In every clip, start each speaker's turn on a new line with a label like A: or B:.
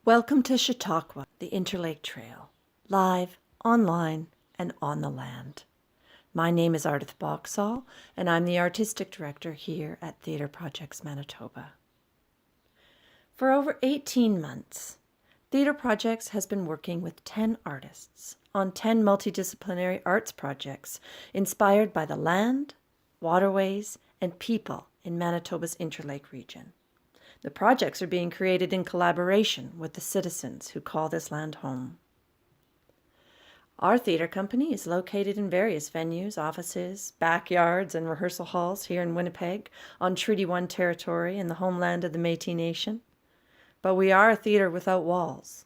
A: Welcome to Chautauqua, the Interlake Trail, live, online, and on the land. My name is Ardith Boxall, and I'm the Artistic Director here at Theatre Projects Manitoba. For over 18 months, Theatre Projects has been working with 10 artists on 10 multidisciplinary arts projects inspired by the land, waterways, and people in Manitoba's Interlake region. The projects are being created in collaboration with the citizens who call this land home. Our theatre company is located in various venues, offices, backyards, and rehearsal halls here in Winnipeg on Treaty 1 territory in the homeland of the Métis Nation. But we are a theatre without walls.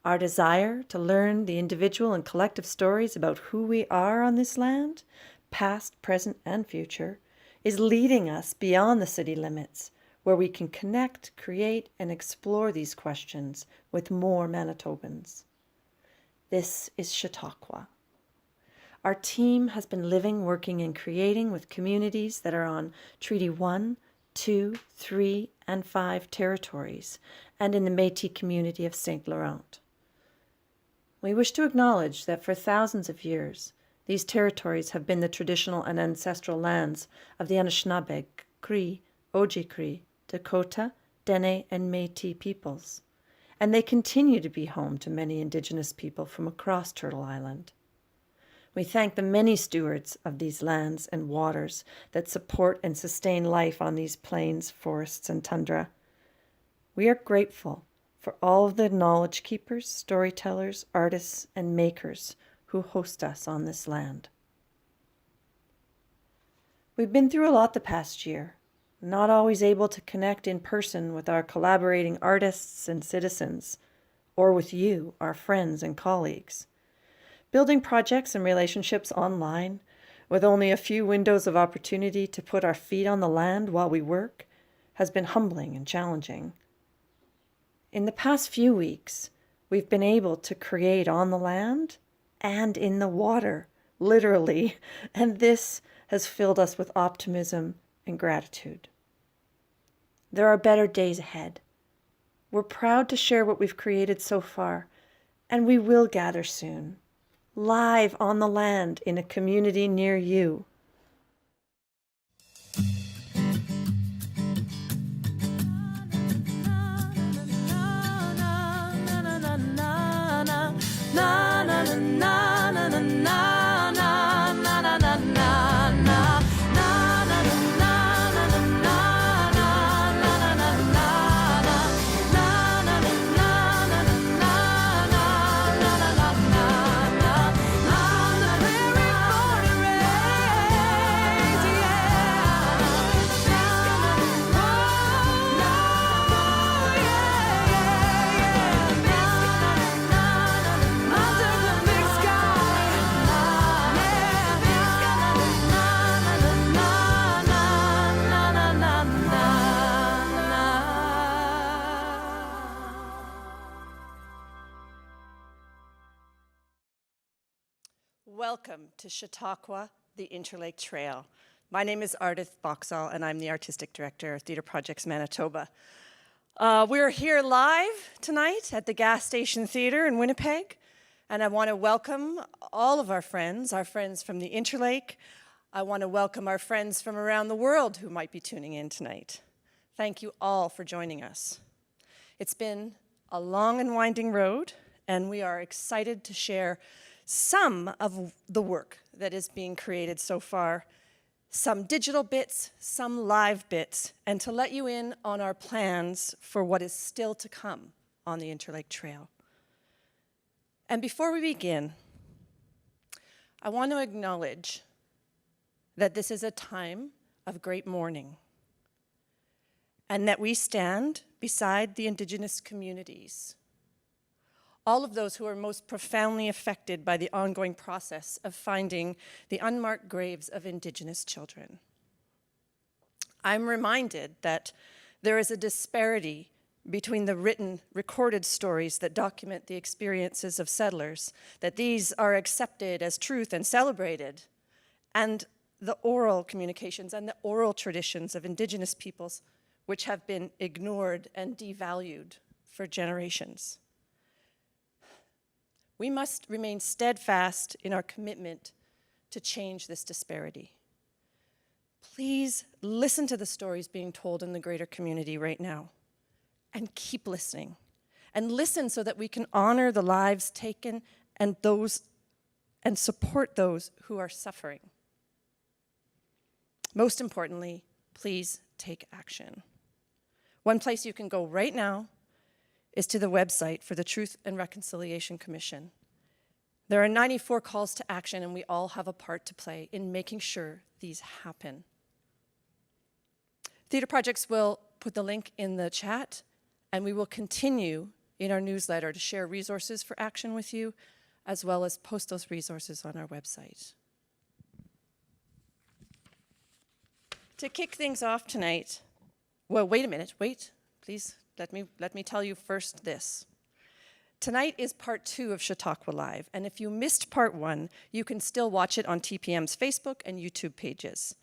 A: Our desire to learn the individual and collective stories about who we are on this land, past, present, and future, is leading us beyond the city limits, where we can connect, create, and explore these questions with more Manitobans. This is Chautauqua. Our team has been living, working, and creating with communities that are on Treaty 1, 2, 3, and 5 territories, and in the Métis community of St. Laurent. We wish to acknowledge that for thousands of years, these territories have been the traditional and ancestral lands of the Anishinaabe, Cree, Ojibwe, Dakota, Dene, and Métis peoples, and they continue to be home to many Indigenous people from across Turtle Island. We thank the many stewards of these lands and waters that support and sustain life on these plains, forests, and tundra. We are grateful for all of the knowledge keepers, storytellers, artists, and makers who host us on this land. We've been through a lot the past year, not always able to connect in person with our collaborating artists and citizens, or with you, our friends and colleagues. Building projects and relationships online, with only a few windows of opportunity to put our feet on the land while we work, has been humbling and challenging. In the past few weeks, we've been able to create on the land and in the water, literally, and this has filled us with optimism and gratitude. There are better days ahead. We're proud to share what we've created so far, and we will gather soon, live on the land in a community near you.
B: Welcome to Chautauqua, the Interlake Trail. My name is Ardith Boxall, and I'm the Artistic Director of Theatre Projects Manitoba. We're here live tonight at the Gas Station Theatre in Winnipeg, and I want to welcome all of our friends from the Interlake. I want to welcome our friends from around the world who might be tuning in tonight. Thank you all for joining us. It's been a long and winding road, and we are excited to share some of the work that is being created so far, some digital bits, some live bits, and to let you in on our plans for what is still to come on the Interlake Trail. And before we begin, I want to acknowledge that this is a time of great mourning, and that we stand beside the Indigenous communities, all of those who are most profoundly affected by the ongoing process of finding the unmarked graves of Indigenous children. I'm reminded that there is a disparity between the written, recorded stories that document the experiences of settlers, that these are accepted as truth and celebrated, and the oral communications and the oral traditions of Indigenous peoples, which have been ignored and devalued for generations. We must remain steadfast in our commitment to change this disparity. Please listen to the stories being told in the greater community right now, and keep listening. And listen so that we can honor the lives taken and support those who are suffering. Most importantly, please take action. One place you can go right now is to the website for the Truth and Reconciliation Commission. There are 94 calls to action, and we all have a part to play in making sure these happen. Theatre Projects will put the link in the chat, and we will continue in our newsletter to share resources for action with you, as well as post those resources on our website. To kick things off tonight, well, wait a minute, wait, please, let me tell you first this. Tonight is part 2 of Chautauqua Live, and if you missed part 1, you can still watch it on TPM's Facebook and YouTube pages.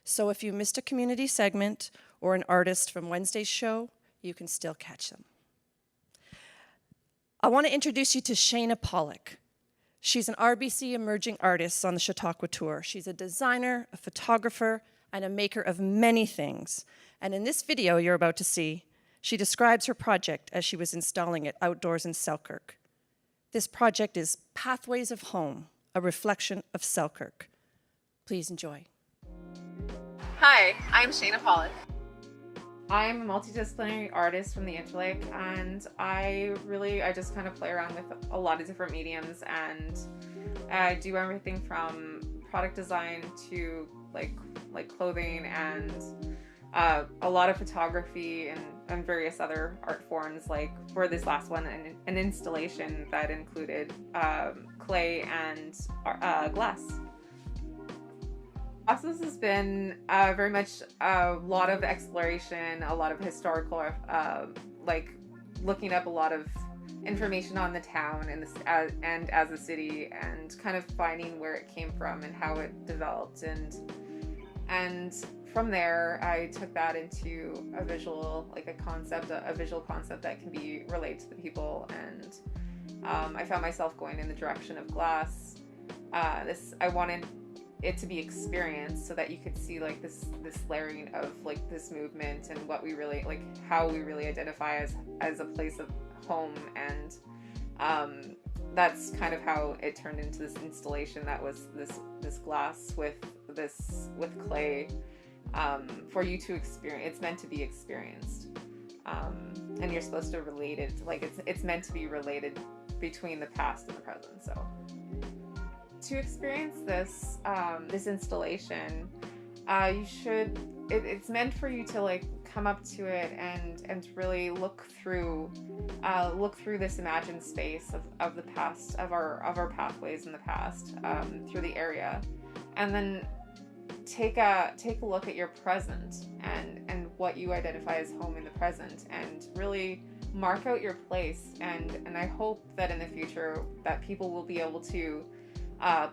B: So if you missed a community segment or an artist from Wednesday's show, you can still catch them. I want to introduce you to Shayna Pollock. She's an RBC Emerging Artist on the Chautauqua Tour. She's a designer, a photographer, and a maker of many things. And in this video you're about to see, she describes her project as she was installing it outdoors in Selkirk. This project is Pathways of Home, a reflection of Selkirk. Please enjoy.
C: Hi, I'm Shayna Pollock.
D: I'm a multidisciplinary artist from the Interlake, and I just kind of play around with a lot of different mediums, and I do everything from product design to like clothing and a lot of photography and various other art forms. Like for this last one, an installation that included clay and glass. The process has been very much a lot of exploration, a lot of historical, like looking up a lot of information on the town and as a city, and kind of finding where it came from and how it developed, and from there I took that into a visual concept that can be relayed to the people, and I found myself going in the direction of glass. I wanted it to be experienced so that you could see like this layering of like this movement and what we really like, how we really identify as a place of home, and that's kind of how it turned into this installation that was this glass with clay for you to experience. It's meant to be experienced, and you're supposed to relate it, like it's meant to be related between the past and the present. So to experience this installation, it's meant for you to like come up to it and really look through this imagined space of the past, of our pathways in the past, through the area, and then take a look at your present and what you identify as home in the present, and really mark out your place. And I hope that in the future that people will be able to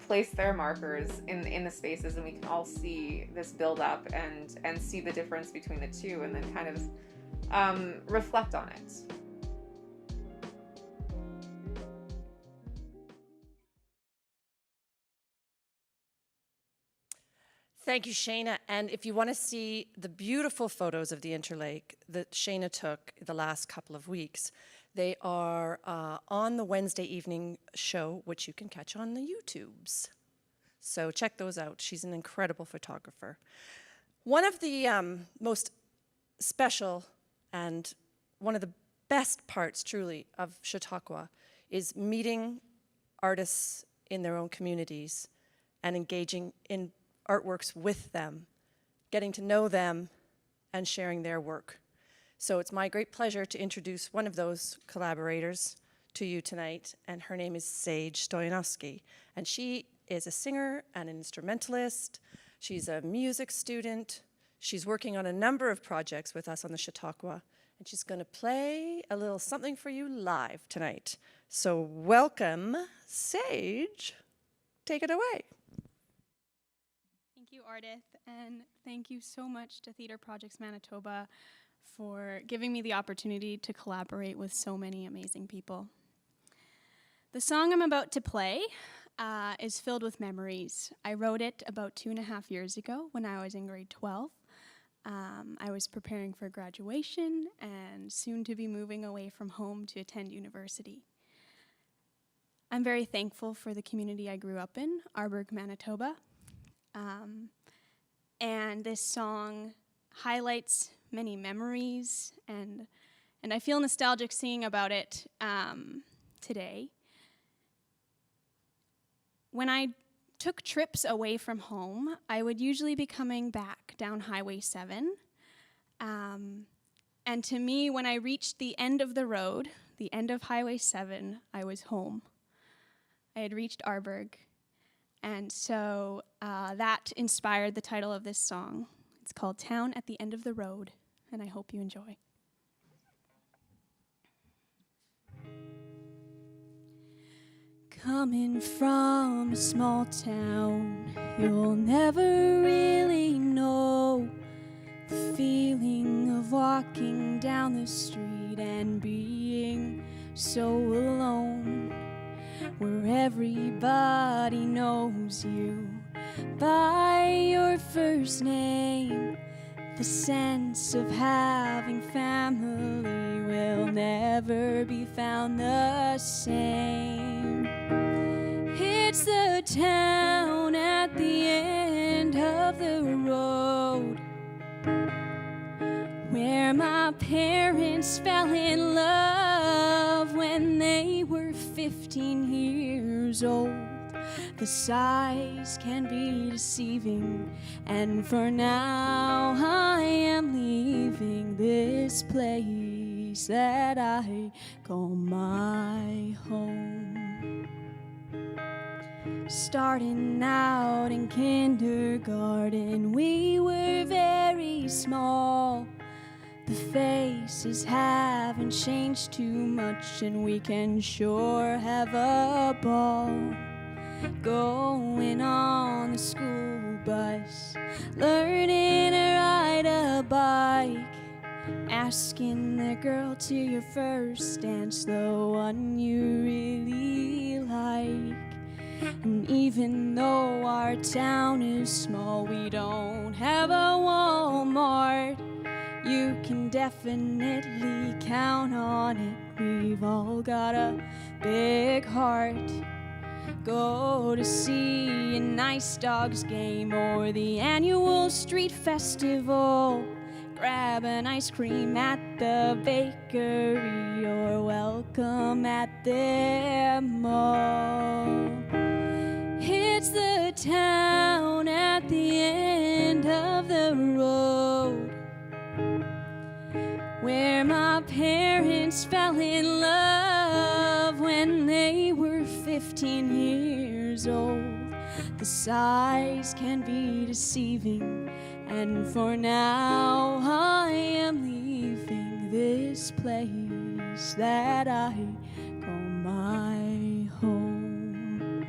D: place their markers in the spaces, and we can all see this build up and see the difference between the two, and then kind of reflect on it.
B: Thank you, Shayna. And if you want to see the beautiful photos of the Interlake that Shayna took the last couple of weeks, they are on the Wednesday evening show, which you can catch on the YouTubes. So check those out. She's an incredible photographer. One of the most special and one of the best parts, truly, of Chautauqua is meeting artists in their own communities and engaging in artworks with them, getting to know them, and sharing their work. So it's my great pleasure to introduce one of those collaborators to you tonight, and her name is Stoyanowski, and she is a singer and an instrumentalist. She's a music student. She's working on a number of projects with us on the Chautauqua, and she's going to play a little something for you live tonight. So welcome, Sage. Take it away.
E: Thank you, Ardith, and thank you so much to Theatre Projects Manitoba for giving me the opportunity to collaborate with so many amazing people. The song I'm about to play is filled with memories. I wrote it about 2.5 years ago when I was in grade 12. I was preparing for graduation and soon to be moving away from home to attend university. I'm very thankful for the community I grew up in, Arborg, Manitoba. And this song highlights many memories, and I feel nostalgic singing about it today. When I took trips away from home, I would usually be coming back down Highway 7. And to me, when I reached the end of the road, the end of Highway 7, I was home. I had reached Arborg. And so that inspired the title of this song. It's called Town at the End of the Road, and I hope you enjoy. Coming from a small town, you'll never really know the feeling of walking down the street and being so alone, where everybody knows you by your first name. The sense of having family will never be found the same. It's the town at the end of the road, where my parents fell in love when they were 15 years old. The sighs can be deceiving, and for now I am leaving this place that I call my home. Starting out in kindergarten, we were very small. The faces haven't changed too much, and we can sure have a ball. Going on the school bus, learning to ride a bike, asking the girl to your first dance, the one you really like. And even though our town is small, we don't have a Walmart. You can definitely count on it. We've all got a big heart. Go to see a nice dogs game or the annual street festival. Grab an ice cream at the bakery, or welcome at their mall. It's the town at the end of the road, where my parents fell in love when they were 15 years old. The sighs can be deceiving, and for now I am leaving this place that I call my home.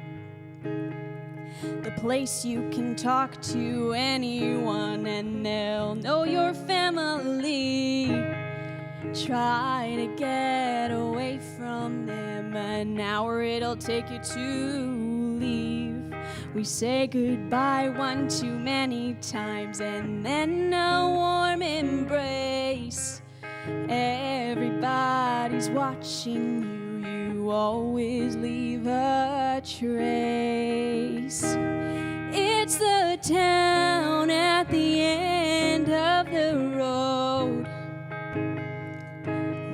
E: The place you can talk to anyone and they'll know your family. Try to get away from them, an hour it'll take you to leave. We say goodbye one too many times, and then a warm embrace. Everybody's watching you, you always leave a trace. It's the town at the end of the road,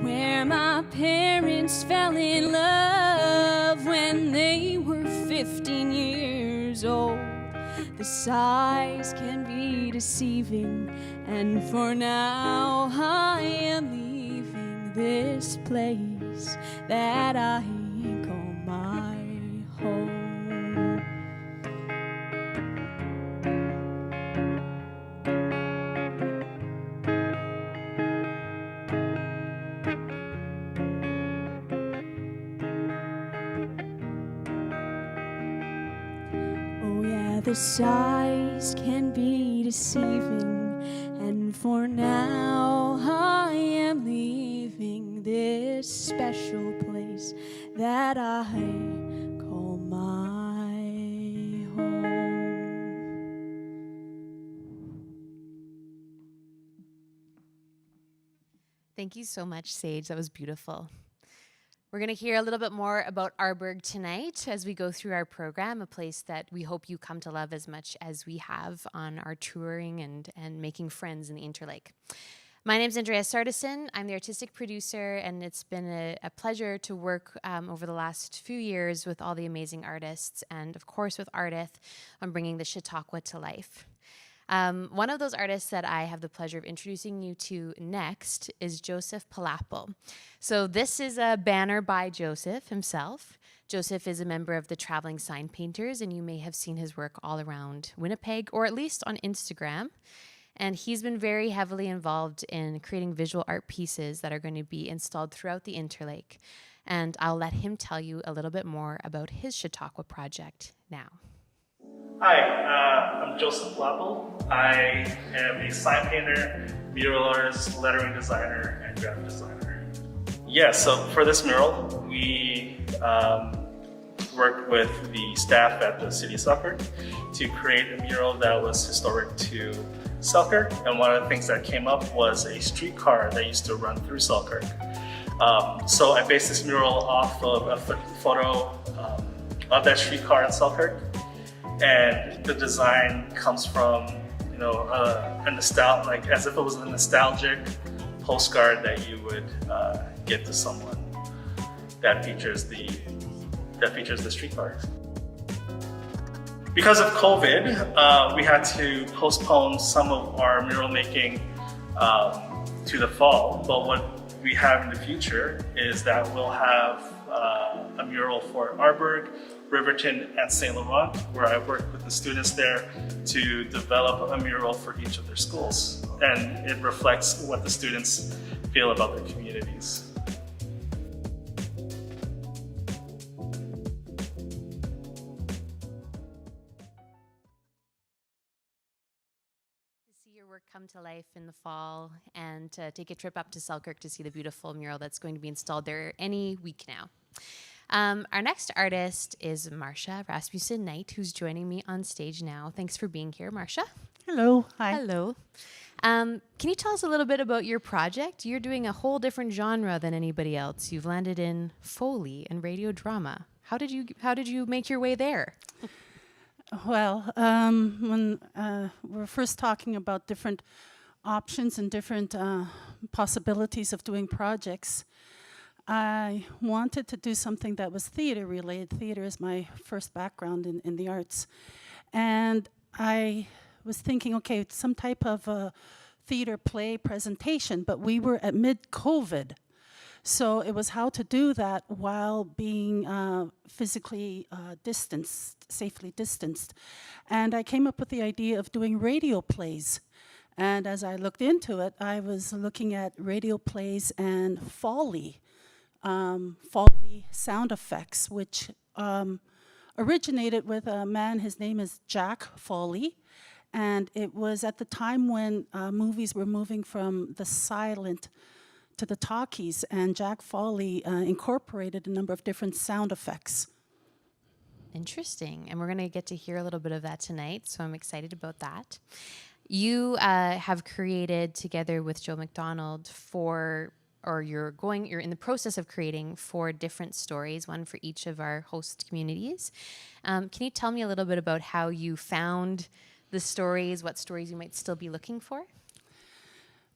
E: where my parents fell in love when they were 15 years old. The sighs can be deceiving, and for now I am leaving this place that I call my home. The sighs can be deceiving, And for now, I am leaving this special place that I call my home.
F: Thank you so much, Sage. That was beautiful. We're going to hear a little bit more about Arborg tonight as we go through our program, a place that we hope you come to love as much as we have on our touring and making friends in the Interlake. My name is Andraea Sartison. I'm the artistic producer, and it's been a pleasure to work over the last few years with all the amazing artists and, of course, with Ardith on bringing the Chautauqua to life. One of those artists that I have the pleasure of introducing you to next is Joseph Pilapil. So this is a banner by Joseph himself. Joseph is a member of the Traveling Sign Painters, and you may have seen his work all around Winnipeg, or at least on Instagram. And he's been very heavily involved in creating visual art pieces that are going to be installed throughout the Interlake. And I'll let him tell you a little bit more about his Chautauqua project now.
G: Hi, I'm Joseph Pilapil. I am a sign painter, mural artist, lettering designer, and graphic designer. Yeah, so for this mural, we worked with the staff at the City of Selkirk to create a mural that was historic to Selkirk. And one of the things that came up was a streetcar that used to run through Selkirk. So I based this mural off of a photo of that streetcar in Selkirk. And the design comes from, a nostalgia, like as if it was a nostalgic postcard that you would get to someone that features the streetcar. Because of COVID, we had to postpone some of our mural making to the fall. But what we have in the future is that we'll have a mural for Arborg, Riverton, and St. Laurent, where I worked with the students there to develop a mural for each of their schools. And it reflects what the students feel about their communities.
F: To see your work come to life in the fall and to take a trip up to Selkirk to see the beautiful mural that's going to be installed there any week now. Our next artist is Marsha Rasmussen Knight, who's joining me on stage now. Thanks for being here, Marsha.
H: Hello. Hi.
F: Hello. Can you tell us a little bit about your project? You're doing a whole different genre than anybody else. You've landed in Foley and radio drama. How did you make your way there?
H: Well, when we're first talking about different options and different possibilities of doing projects, I wanted to do something that was theater related. Theater is my first background in the arts. And I was thinking, okay, some type of a theater play presentation, but we were at mid-COVID. So it was how to do that while being physically distanced, safely distanced. And I came up with the idea of doing radio plays. And as I looked into it, I was looking at radio plays and Foley sound effects, which originated with a man, his name is Jack Foley, and it was at the time when movies were moving from the silent to the talkies, and Jack Foley incorporated a number of different sound effects.
F: Interesting, and we're going to get to hear a little bit of that tonight, so I'm excited about that. You have created together with Joe McDonald you're in the process of creating 4 different stories, one for each of our host communities. Can you tell me a little bit about how you found the stories, what stories you might still be looking for?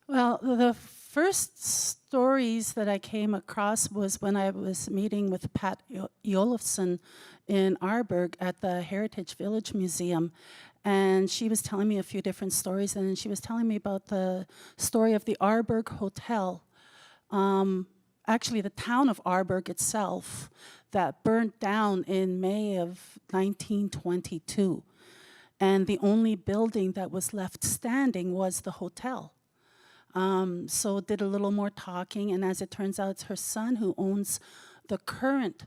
H: Well, the first stories that I came across was when I was meeting with Pat Olofsson in Arborg at the Heritage Village Museum. And she was telling me a few different stories, and she was telling me about the story of the Arborg Hotel. Actually, the town of Arborg itself that burnt down in May of 1922. And the only building that was left standing was the hotel. So did a little more talking, and as it turns out, it's her son who owns the current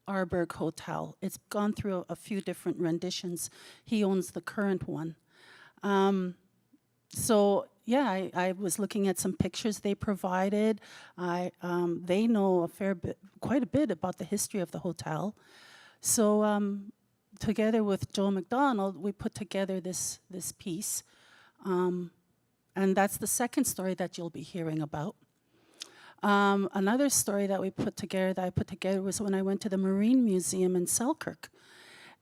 H: Arborg Hotel. It's gone through a few different renditions. He owns the current one. So yeah, I was looking at some pictures they provided. They know quite a bit about the history of the hotel. So together with Joe McDonald, we put together this piece, and that's the second story that you'll be hearing about. Another story that I put together was when I went to the Marine Museum in Selkirk,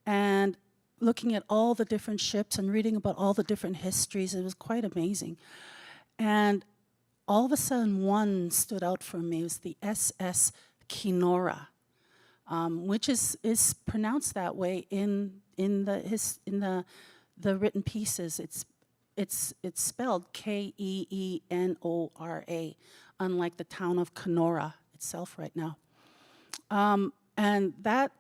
H: and looking at all the different ships and reading about all the different histories. It was quite amazing. And all of a sudden, one stood out for me. It was the SS Keenora, which is pronounced that way in the written pieces. It's spelled Keenora, unlike the town of Keenora itself right now. And that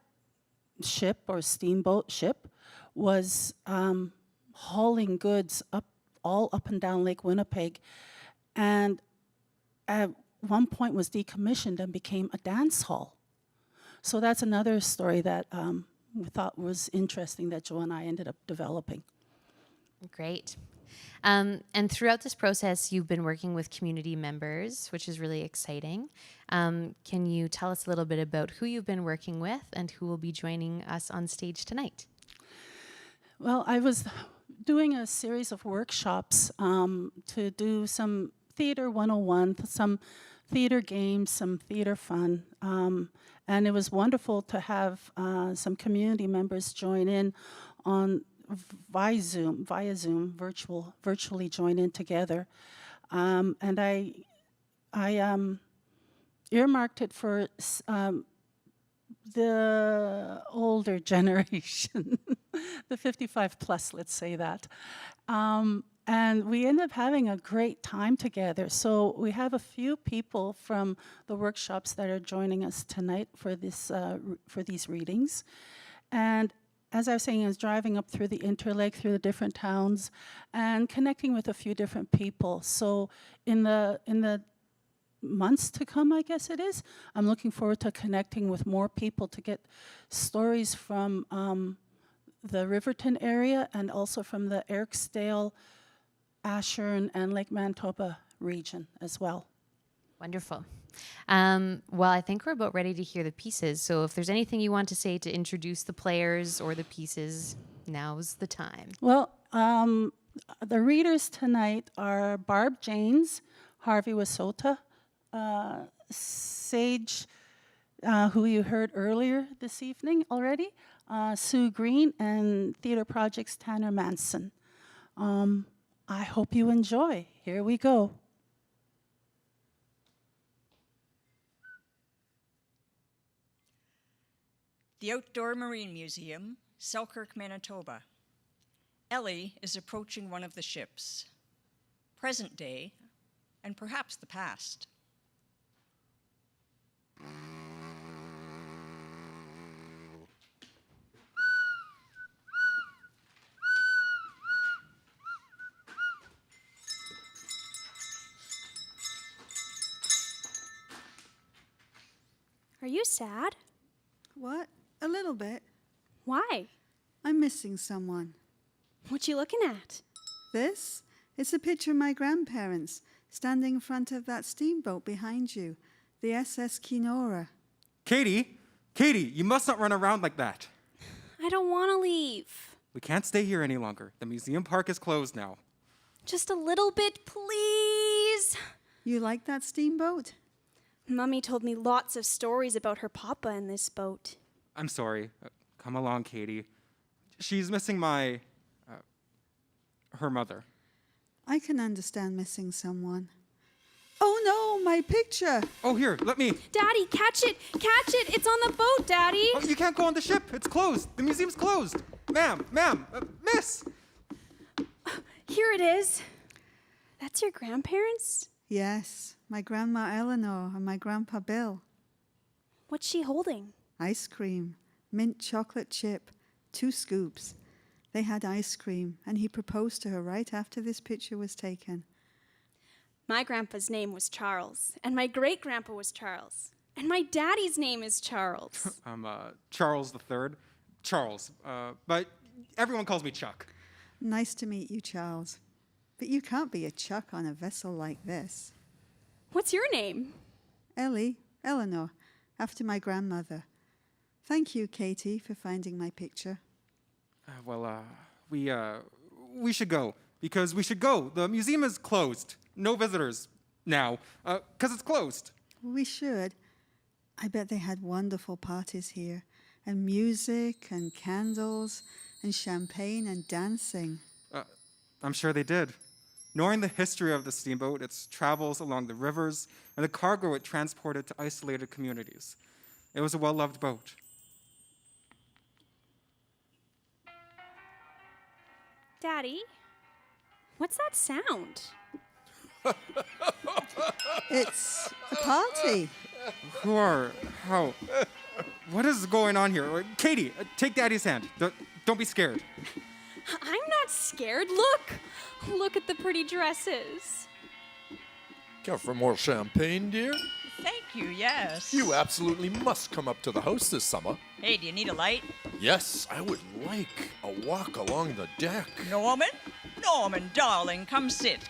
H: ship or steamboat ship was hauling goods all up and down Lake Winnipeg, and at one point was decommissioned and became a dance hall. So that's another story that we thought was interesting that Joe and I ended up developing.
F: Great. And throughout this process, you've been working with community members, which is really exciting. Can you tell us a little bit about who you've been working with and who will be joining us on stage tonight?
H: Well, I was doing a series of workshops to do some Theater 101, some theater games, some theater fun. And it was wonderful to have some community members join in on via Zoom, virtually join in together. And I earmarked it for the older generation, the 55 plus, let's say that. And we ended up having a great time together. So we have a few people from the workshops that are joining us tonight for these readings. And as I was saying, I was driving up through the Interlake, through the different towns, and connecting with a few different people. So in the months to come, I guess it is, I'm looking forward to connecting with more people to get stories from the Riverton area and also from the Eriksdale, Ashern, and Lake Manitoba region as well.
F: Wonderful. Well, I think we're about ready to hear the pieces. So if there's anything you want to say to introduce the players or the pieces, now's the time.
H: Well, the readers tonight are Barb Janes, Harvey Wasota, Sage, who you heard earlier this evening already, Sue Green, and Theater Project's Tanner Manson. I hope you enjoy. Here we go.
I: The Outdoor Marine Museum, Selkirk, Manitoba. Ellie is approaching one of the ships. Present day, and perhaps the past.
E: Are you sad?
J: What? A little bit.
E: Why?
J: I'm missing someone.
E: What you looking at?
J: This? It's a picture of my grandparents standing in front of that steamboat behind you, the SS Keenora.
K: Katie, you must not run around like that.
E: I don't want to leave.
K: We can't stay here any longer. The museum park is closed now.
E: Just a little bit, please.
J: You like that steamboat?
E: Mummy told me lots of stories about her papa in this boat.
K: I'm sorry. Come along, Katie. She's missing her mother.
J: I can understand missing someone. Oh no, my picture!
K: Oh, here, let me.
E: Daddy, catch it! Catch it! It's on the boat, Daddy!
K: Oh, you can't go on the ship. It's closed. The museum's closed. Ma'am, miss!
E: Here it is. That's your grandparents?
J: Yes, my grandma Eleanor and my grandpa Bill.
E: What's she holding?
J: Ice cream, mint chocolate chip, 2 scoops. They had ice cream, and he proposed to her right after this picture was taken.
E: My grandpa's name was Charles, and my great-grandpa was Charles, and my daddy's name is Charles.
K: I'm Charles III. Charles, but everyone calls me Chuck.
J: Nice to meet you, Charles. but you can't be a chuck on a vessel like this.
E: What's your name?
J: Eleanor, after my grandmother. Thank you, Katie, for finding my picture.
K: We should go, because we should go. The museum is closed. No visitors now, because it's closed.
J: We should. I bet they had wonderful parties here, and music, and candles, and champagne, and dancing.
K: I'm sure they did. Knowing the history of the steamboat, its travels along the rivers, and the cargo it transported to isolated communities, it was a well-loved boat.
E: Daddy, what's that sound?
J: It's a party.
K: How? What is going on here? Katie, take Daddy's hand. Don't be scared.
E: I'm not scared. Look at the pretty dresses.
L: Care for more champagne, dear?
I: Thank you, yes.
L: You absolutely must come up to the house this summer.
I: Hey, do you need a light?
L: Yes, I would like a walk along the deck.
I: Norman, darling, come sit.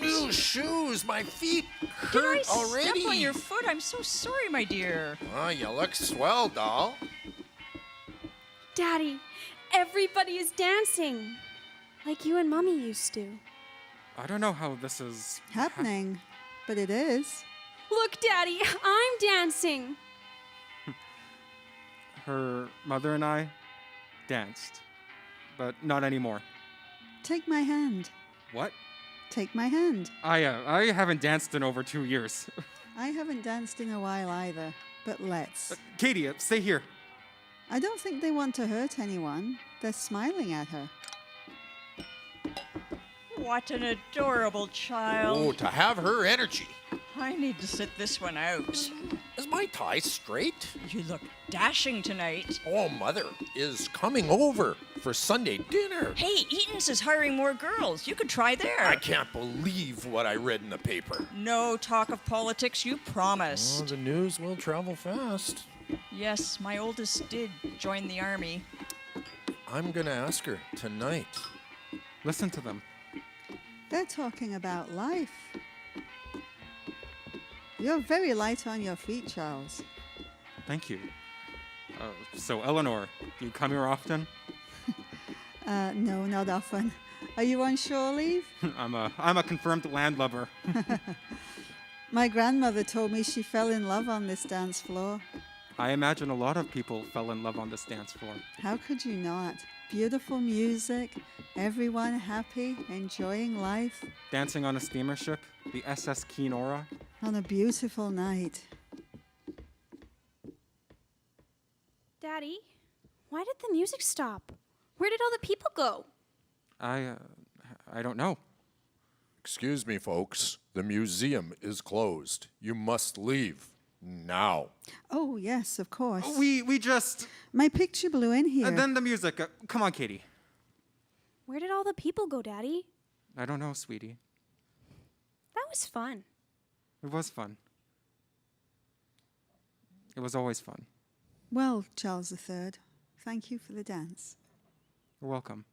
L: New shoes, my feet hurt already.
I: Step on your foot. I'm so sorry, my dear.
L: Oh, you look swell, doll.
E: Daddy, everybody is dancing. Like you and Mommy used to.
K: I don't know how this is
J: happening, but it is.
E: Look, Daddy, I'm dancing.
K: Her mother and I danced, but not anymore.
J: Take my hand.
K: What?
J: Take my hand.
K: I haven't danced in over 2 years.
J: I haven't danced in a while either, but let's.
K: Katie, stay here.
J: I don't think they want to hurt anyone. They're smiling at her.
I: What an adorable child.
L: Oh, to have her energy.
I: I need to sit this one out.
L: Is my tie straight?
I: You look dashing tonight.
L: Oh, Mother is coming over for Sunday dinner.
I: Hey, Eaton's is hiring more girls. You could try there.
L: I can't believe what I read in the paper.
I: No talk of politics, you promised.
L: Oh, the news will travel fast.
I: Yes, my oldest did join the army.
L: I'm going to ask her tonight.
K: Listen to them.
J: They're talking about life. You're very light on your feet, Charles.
K: Thank you. So, Eleanor, do you come here often?
J: No, not often. Are you on shore leave?
K: I'm a confirmed landlubber.
J: My grandmother told me she fell in love on this dance floor.
K: I imagine a lot of people fell in love on this dance floor.
J: How could you not? Beautiful music, everyone happy, enjoying life.
K: Dancing on a steamer ship, the SS Keenora.
J: On a beautiful night.
E: Daddy, why did the music stop? Where did all the people go?
K: I don't know.
L: Excuse me, folks. The museum is closed. You must leave now.
J: Oh, yes, of course.
K: We just...
J: My picture blew in here.
K: And then the music. Come on, Katie.
E: Where did all the people go, Daddy?
K: I don't know, sweetie.
E: That was fun.
K: It was fun. It was always fun.
J: Well, Charles III, thank you for the dance.
K: You're welcome.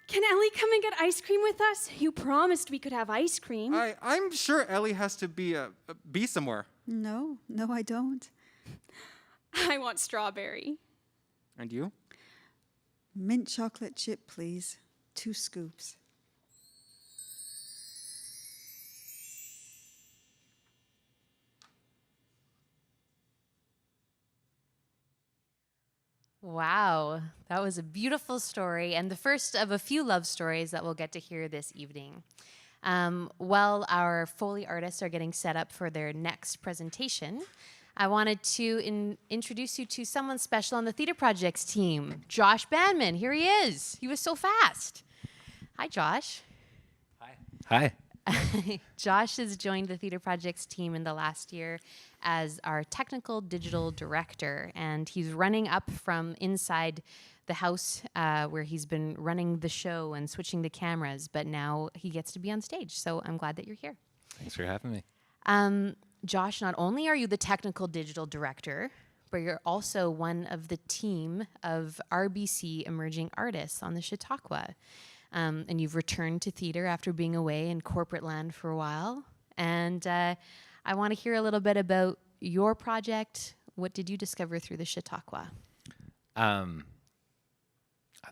E: Can Ellie come and get ice cream with us? You promised we could have ice cream.
K: I'm sure Ellie has to be somewhere.
J: No, I don't.
E: I want strawberry.
K: And you?
J: Mint chocolate chip, please. 2 scoops.
F: Wow, that was a beautiful story and the first of a few love stories that we'll get to hear this evening. While our Foley artists are getting set up for their next presentation, I wanted to introduce you to someone special on the Theater Projects team, Josh Banman. Here he is. He was so fast. Hi, Josh.
M: Hi.
F: Josh has joined the Theater Projects team in the last year as our technical digital director, and he's running up from inside the house where he's been running the show and switching the cameras, but now he gets to be on stage, so I'm glad that you're here.
M: Thanks for having me.
F: Josh, not only are you the technical digital director, but you're also one of the team of RBC Emerging Artists on the Chautauqua. And you've returned to theater after being away in corporate land for a while. And I want to hear a little bit about your project. What did you discover through the Chautauqua?
M: I'd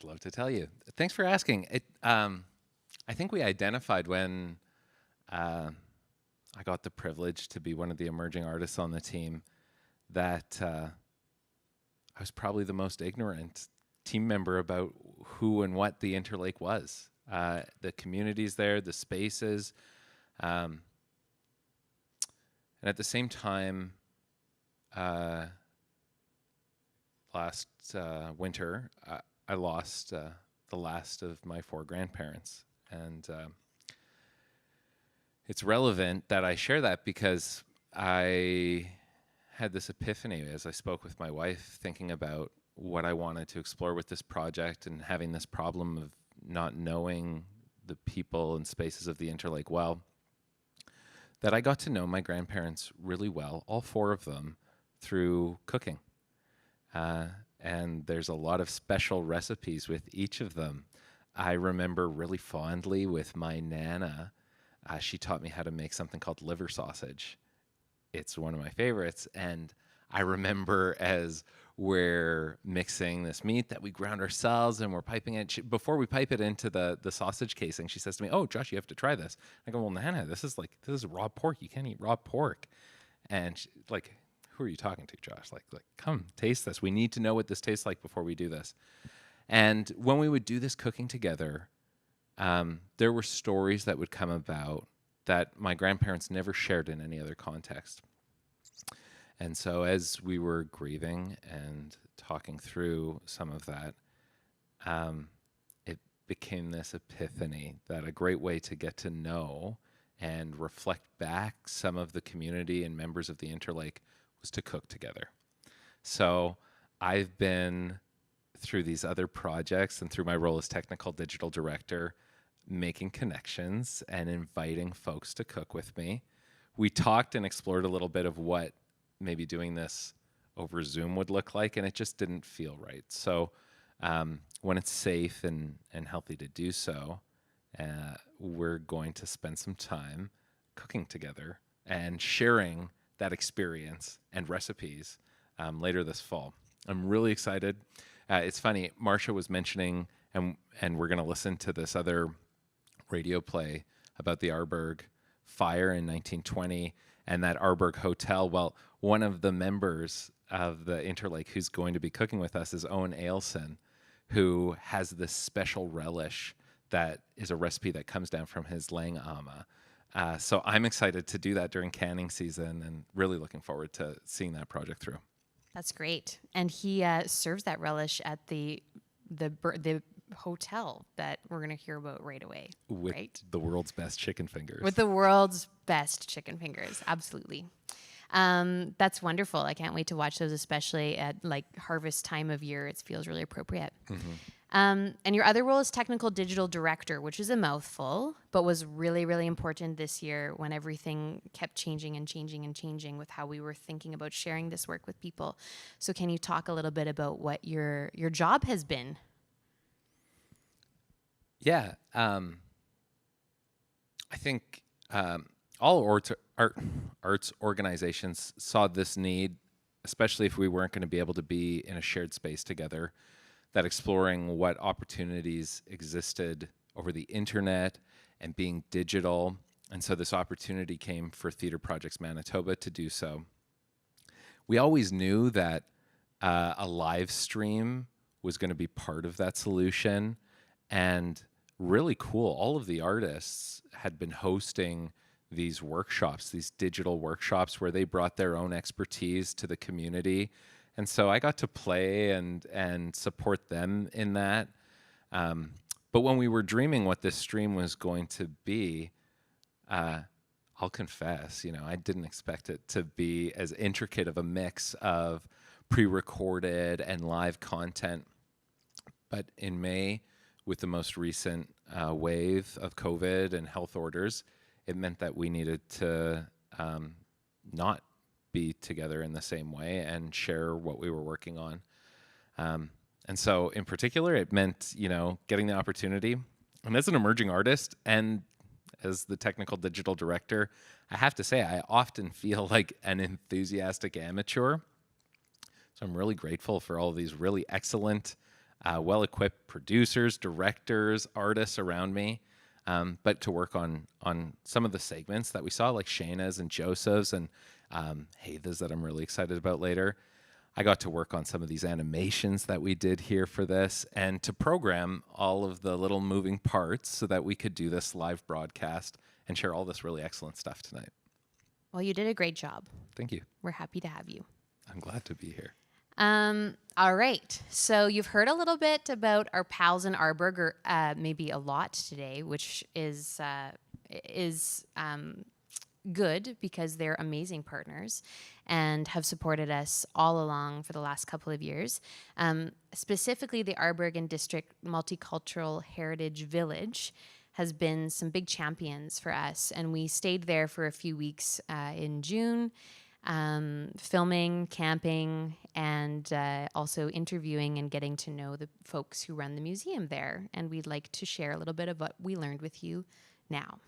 M: love to tell you. Thanks for asking. I think we identified when I got the privilege to be one of the emerging artists on the team that I was probably the most ignorant team member about who and what the Interlake was. The communities there, the spaces. And at the same time, last winter, I lost the last of my 4 grandparents. And it's relevant that I share that because I had this epiphany as I spoke with my wife, thinking about what I wanted to explore with this project and having this problem of not knowing the people and spaces of the Interlake well, that I got to know my grandparents really well, all 4 of them, through cooking. And there's a lot of special recipes with each of them. I remember really fondly with my Nana, she taught me how to make something called liver sausage. It's one of my favorites. And I remember as we're mixing this meat that we ground ourselves and we're piping it. Before we pipe it into the sausage casing, she says to me, "Oh, Josh, you have to try this." I go, "Well, Nana, this is raw pork. You can't eat raw pork." And she, like, "Who are you talking to, Josh? Like, come taste this. We need to know what this tastes like before we do this." And when we would do this cooking together, there were stories that would come about that my grandparents never shared in any other context. And so as we were grieving and talking through some of that, it became this epiphany that a great way to get to know and reflect back some of the community and members of the Interlake was to cook together. So I've been, through these other projects and through my role as technical digital director, making connections and inviting folks to cook with me. We talked and explored a little bit of what maybe doing this over Zoom would look like, and it just didn't feel right. So when it's safe and healthy to do so, we're going to spend some time cooking together and sharing that experience and recipes later this fall. I'm really excited. It's funny, Marsha was mentioning, and we're going to listen to this other radio play about the Arborg fire in 1920 and that Arborg hotel. Well, one of the members of the Interlake who's going to be cooking with us is Owen Ailson, who has this special relish that is a recipe that comes down from his Lang Ama. So I'm excited to do that during canning season and really looking forward to seeing that project through.
F: That's great. And he serves that relish at the hotel that we're going to hear about right away.
M: With the world's best chicken fingers.
F: With the world's best chicken fingers. Absolutely. That's wonderful. I can't wait to watch those, especially at like harvest time of year. It feels really appropriate. And your other role is technical digital director, which is a mouthful, but was really, really important this year when everything kept changing and changing and changing with how we were thinking about sharing this work with people. So can you talk a little bit about what your job has been?
M: Yeah. I think all arts organizations saw this need, especially if we weren't going to be able to be in a shared space together, that exploring what opportunities existed over the internet and being digital. And so this opportunity came for Theatre Projects Manitoba to do so. We always knew that a live stream was going to be part of that solution. And really cool, all of the artists had been hosting these workshops, these digital workshops where they brought their own expertise to the community. And so I got to play and support them in that. But when we were dreaming what this stream was going to be, I'll confess, I didn't expect it to be as intricate of a mix of pre-recorded and live content. But in May, with the most recent wave of COVID and health orders, it meant that we needed to not be together in the same way and share what we were working on. And so in particular, it meant, getting the opportunity. And as an emerging artist and as the technical digital director, I have to say, I often feel like an enthusiastic amateur. So I'm really grateful for all of these really excellent, well-equipped producers, directors, artists around me. But to work on some of the segments that we saw, like Shayna's and Joseph's and Haith's that I'm really excited about later. I got to work on some of these animations that we did here for this and to program all of the little moving parts so that we could do this live broadcast and share all this really excellent stuff tonight.
F: Well, you did a great job.
M: Thank you.
F: We're happy to have you.
M: I'm glad to be here.
F: All right. So you've heard a little bit about our pals in Arborg, or maybe a lot today, which is good because they're amazing partners and have supported us all along for the last couple of years. Specifically, the Arborg and District Multicultural Heritage Village has been some big champions for us, and we stayed there for a few weeks in June, filming, camping, and also interviewing and getting to know the folks who run the museum there. And we'd like to share a little bit of what we learned with you now.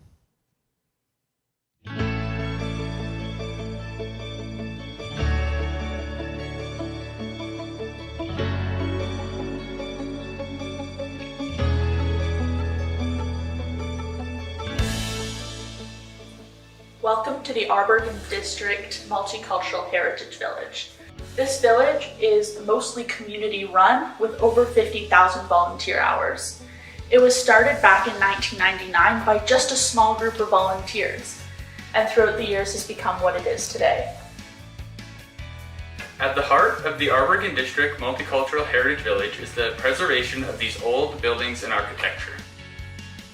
N: Welcome to the Arborg and District Multicultural Heritage Village. This village is mostly community run with over 50,000 volunteer hours. It was started back in 1999 by just a small group of volunteers, and throughout the years has become what it is today.
O: At the heart of the Arborg and District Multicultural Heritage Village is the preservation of these old buildings and architecture.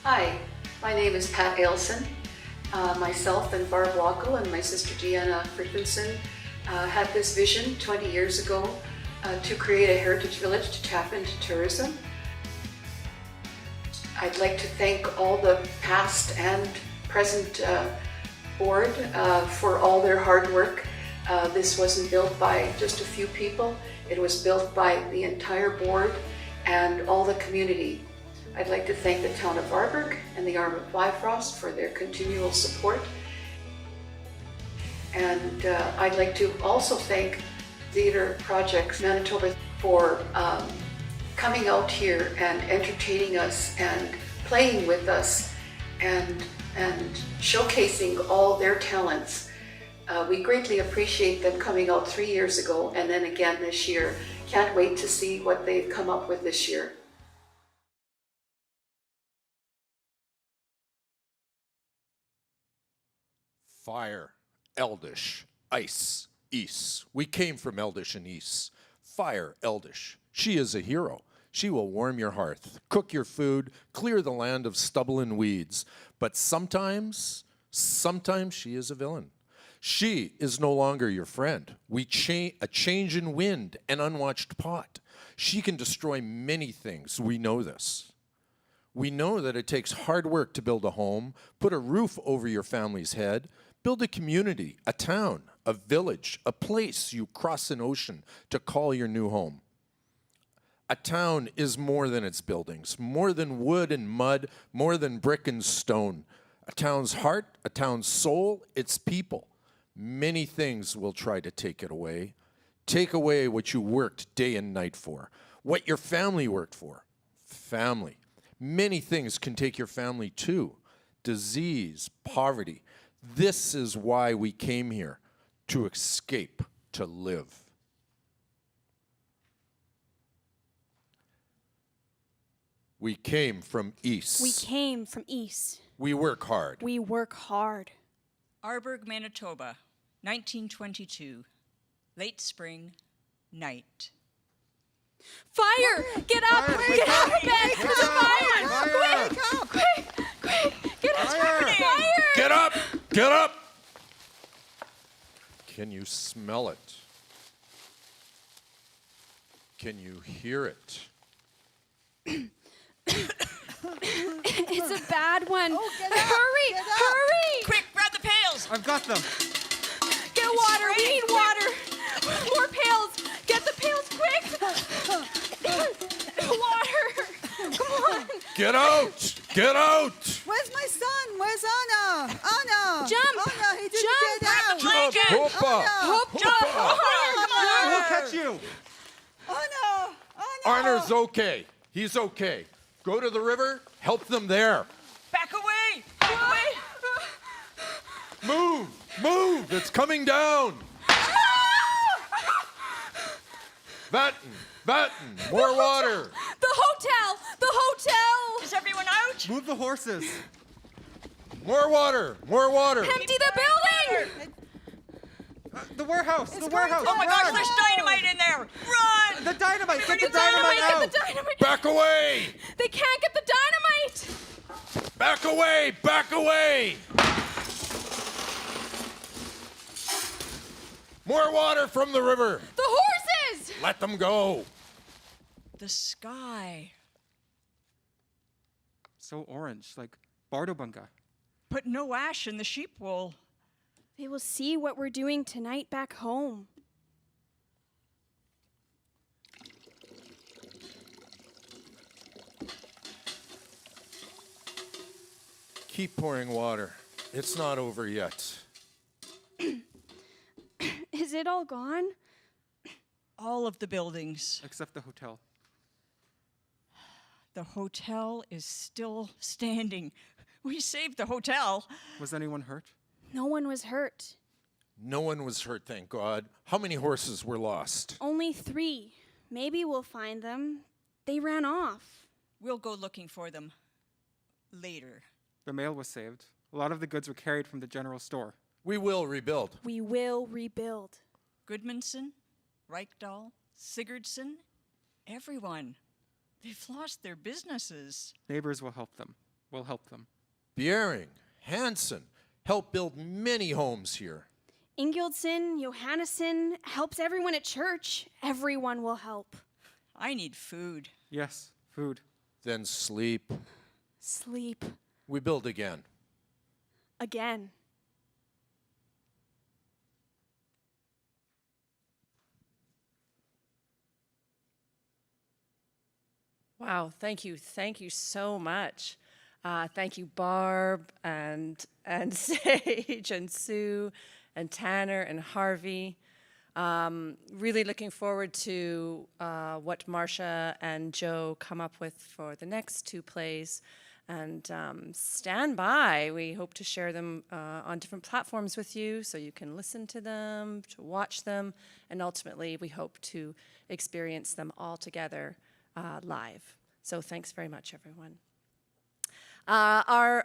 P: Hi, my name is Pat Ailson. Myself and Barb Wackel and my sister Deanna Friesen had this vision 20 years ago to create a heritage village to tap into tourism. I'd like to thank all the past and present board for all their hard work. This wasn't built by just a few people. It was built by the entire board and all the community. I'd like to thank the town of Arborg and the Arm of Bifrost for their continual support. And I'd like to also thank Theatre Projects Manitoba for coming out here and entertaining us and playing with us and showcasing all their talents. We greatly appreciate them coming out 3 years ago and then again this year. Can't wait to see what they've come up with this year.
L: Fire, Eldish, ice, East. We came from Eldish and East. Fire, Eldish. She is a hero. She will warm your hearth, cook your food, clear the land of stubble and weeds. But sometimes she is a villain. She is no longer your friend. A change in wind, an unwatched pot. She can destroy many things. We know this. We know that it takes hard work to build a home, put a roof over your family's head, build a community, a town, a village, a place you cross an ocean to call your new home. A town is more than its buildings, more than wood and mud, more than brick and stone. A town's heart, a town's soul, its people. Many things will try to take it away. Take away what you worked day and night for, what your family worked for. Family. Many things can take your family too. Disease, poverty. This is why we came here, to escape, to live. We came from East.
E: We came from East.
L: We work hard.
E: We work hard.
I: Arborg, Manitoba, 1922. Late spring, night.
E: Fire! Get up!
I: Fire!
E: Get out of bed! There's a fire! Quick! Get up! Fire!
L: Get up! Get up! Can you smell it? Can you hear it?
E: It's a bad one.
Q: Oh, get up!
E: Hurry!
Q: Get up!
E: Hurry!
I: Quick, grab the pails!
K: I've got them.
E: Get water. We need water. More pails. Get the pails quick. Water. Come on.
L: Get out! Get out!
J: Where's my son? Where's Anna? Anna!
E: Jump!
J: Anna, he didn't
E: Jump!
J: get out!
L: Jump! Hoppa!
E: Hope, jump!
K: We'll catch you.
J: Anna!
L: Arner's okay. He's okay. Go to the river, help them there.
I: Back away! Back away!
L: Move! Move! It's coming down! Batten! More water!
E: The hotel! The hotel!
I: Is everyone out?
K: Move the horses.
L: More water! More water!
E: Empty the building!
K: The warehouse! The warehouse!
I: Oh my gosh,
K: Run!
I: there's dynamite in there! Run!
K: The dynamite! Get the
E: Get the dynamite!
K: dynamite out!
E: Get the dynamite!
L: Back away!
E: They can't get the dynamite!
L: Back away! Back away! More water from the river!
E: The horses!
L: Let them go!
I: The sky.
K: So orange, like Bardobunga.
I: But no ash in the sheep wool.
E: They will see what we're doing tonight back home.
L: Keep pouring water. It's not over yet.
E: Is it all gone?
I: All of the buildings.
K: Except the hotel.
I: The hotel is still standing. We saved the hotel.
K: Was anyone hurt?
E: No one was hurt.
L: No one was hurt, thank God. How many horses were lost?
E: Only 3. Maybe we'll find them. They ran off.
I: We'll go looking for them later.
K: The mail was saved. A lot of the goods were carried from the general store.
L: We will rebuild.
E: We will rebuild.
I: Goodmanson, Reichdahl, Sigurdsson, everyone. They've lost their businesses.
K: Neighbors will help them. We'll help them.
L: Bering, Hansen helped build many homes here.
E: Ingildson, Johannesson helps everyone at church. Everyone will help.
I: I need food.
K: Yes, food.
L: Then sleep.
E: Sleep.
L: We build again.
E: Again.
B: Wow, thank you so much. Thank you, Barb and Sage and Sue and Tanner and Harvey. Really looking forward to what Marsha and Joe come up with for the next 2 plays. And stand by. We hope to share them on different platforms with you so you can listen to them, to watch them, and ultimately we hope to experience them all together live. So thanks very much, everyone. Our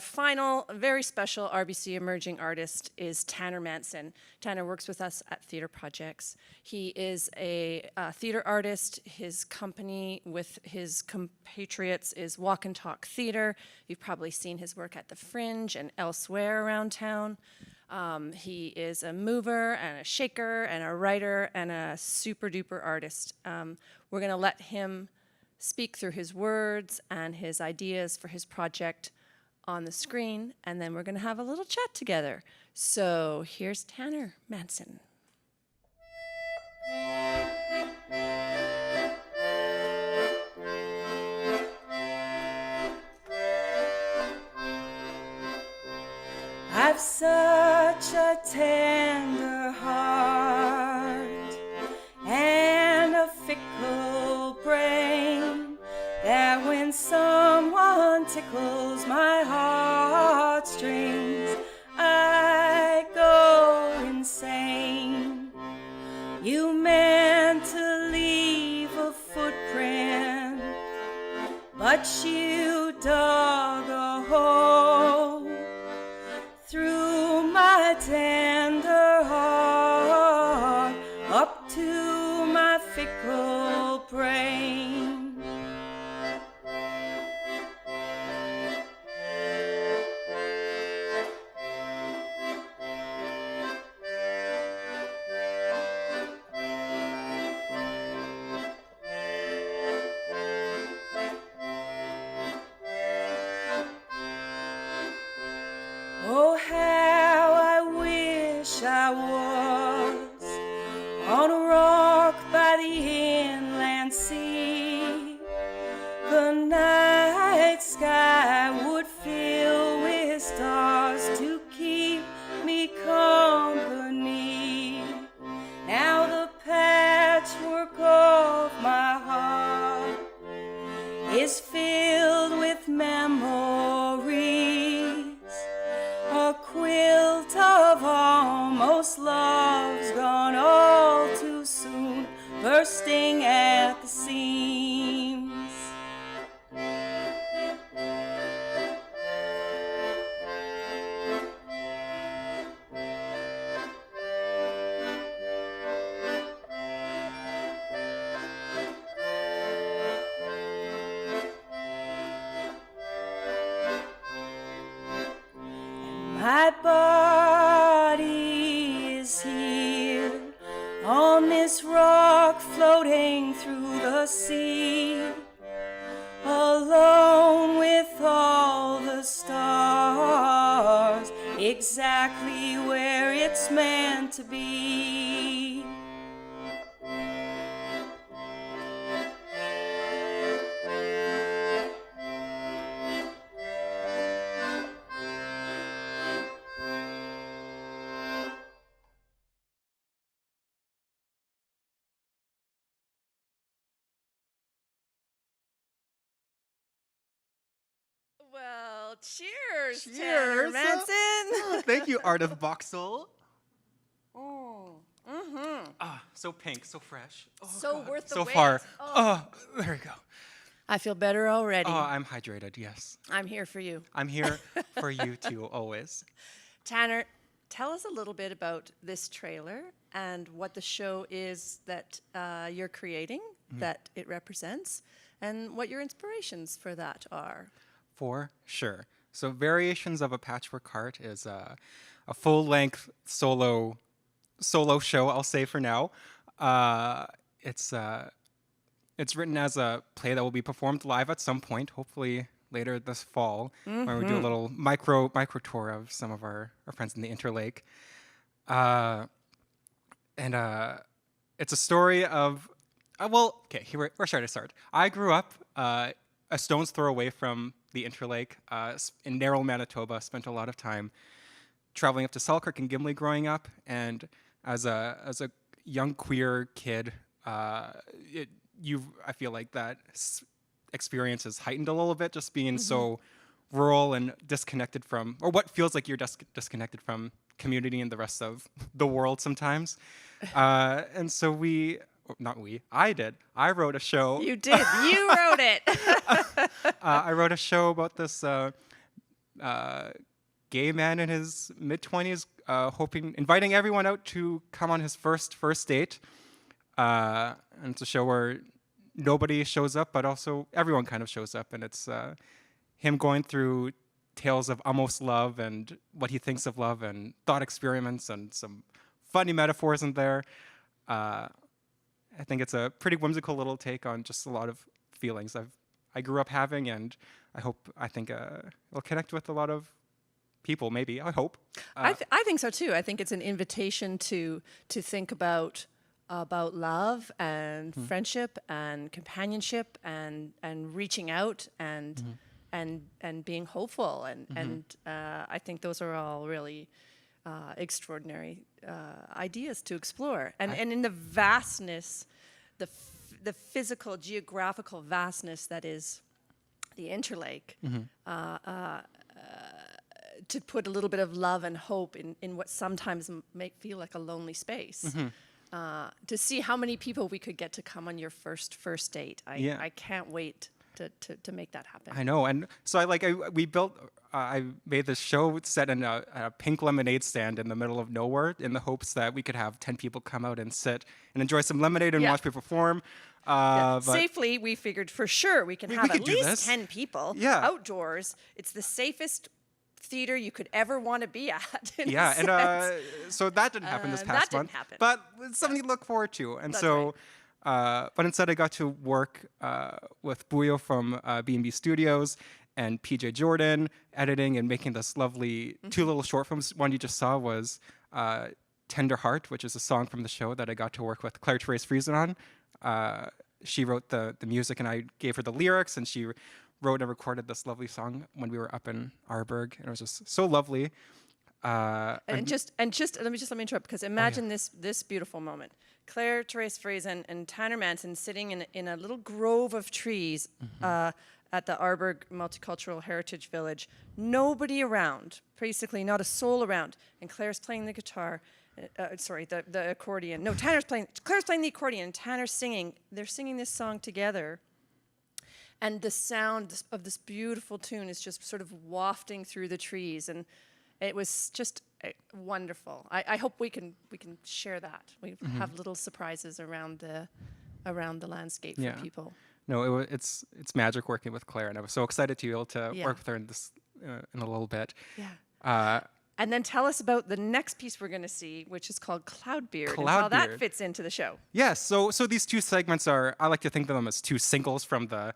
B: final, very special RBC emerging artist is Tanner Manson. Tanner works with us at Theater Projects. He is a theater artist. His company with his compatriots is Walk and Talk Theater. You've probably seen his work at the Fringe and elsewhere around town. He is a mover and a shaker and a writer and a super duper artist. We're gonna let him speak through his words and his ideas for his project on the screen, and then we're gonna have a little chat together. So here's Tanner Manson. I've such a tender heart and a fickle brain that when someone tickles my heartstrings, I go insane. You meant to leave a footprint, but you dug a hole through my tender heart up to my fickle brain.
Q: sea. The night sky would fill with stars to keep me company. Now the patchwork of my heart is filled with memories, a quilt of almost loves gone all too soon, bursting at the seams. My body is here on this rock floating through the sea, alone with all the stars, exactly where it's meant to be.
B: Well, cheers, Tanner
K: Cheers.
B: Manson.
K: Thank you, Ardith Boxall.
B: Mm-hmm.
K: Ah, so pink, so fresh. Oh,
B: So
K: God.
B: worth the
K: so
B: wait.
K: far.
B: Oh.
K: Oh, there we go.
B: I feel better already.
K: Oh, I'm hydrated, yes.
B: I'm here for you.
K: I'm here for you too, always.
B: Tanner, tell us a little bit about this trailer and what the show is that you're creating, that it represents, and what your inspirations for that are.
K: For sure. So Variations of a Patchwork Heart is a full-length solo show, I'll say for now. It's written as a play that will be performed live at some point, hopefully later this fall, where we do a little micro tour of some of our friends in the Interlake. It's a story of, where should I start? I grew up a stone's throw away from the Interlake in Narrow, Manitoba. Spent a lot of time traveling up to Selkirk and Gimli growing up, and as a young queer kid, I feel like that experience is heightened a little bit, just being so rural and disconnected from, or what feels like you're disconnected from community and the rest of the world sometimes. And so I did. I wrote a show.
B: You did. You wrote it.
K: I wrote a show about this gay man in his mid-20s, inviting everyone out to come on his first date. And it's a show where nobody shows up, but also everyone kind of shows up. And it's him going through tales of almost love and what he thinks of love and thought experiments and some funny metaphors in there. I think it's a pretty whimsical little take on just a lot of feelings I grew up having, and I think it'll connect with a lot of people. Maybe I hope.
B: I think so too. I think it's an invitation to think about love and friendship and companionship and reaching out and being hopeful and I think those are all really extraordinary ideas to explore, and in the vastness, the physical geographical vastness that is the Interlake, to put a little bit of love and hope in what sometimes may feel like a lonely space. To see how many people we could get to come on your first date. I can't wait to make that happen.
K: I know, and so I made this show set in a pink lemonade stand in the middle of nowhere in the hopes that we could have 10 people come out and sit and enjoy some lemonade and watch people perform.
B: Safely, we figured for sure we can have at least 10 people outdoors. It's the safest theater you could ever want to be at.
K: So that didn't happen this past month. But it's something to look forward to. And but instead I got to work with Buyo from B&B Studios and PJ Jordan editing and making this lovely two little short films. One you just saw was Tender Heart, which is a song from the show that I got to work with Claire Thérèse Friesen on. she wrote the music and I gave her the lyrics, and she wrote and recorded this lovely song when we were up in Arborg, and it was just so lovely.
B: And just let me interrupt, because imagine this beautiful moment. Claire, Thérèse, Friesen, and Tanner Manson sitting in a little grove of trees at the Arborg Multicultural Heritage Village. Nobody around, basically not a soul around. And Claire's playing the guitar, the accordion. No, Claire's playing the accordion, and Tanner's singing. They're singing this song together. And the sound of this beautiful tune is just sort of wafting through the trees. And it was just wonderful. I hope we can share that. We have little surprises around the landscape for people.
K: No, it's magic working with Claire, and I was so excited to be able to work with her in this in a little bit.
B: Yeah. And then tell us about the next piece we're going to see, which is called Cloudbeard, and how that fits into the show.
K: Yes, so these two segments I like to think of them as two singles from the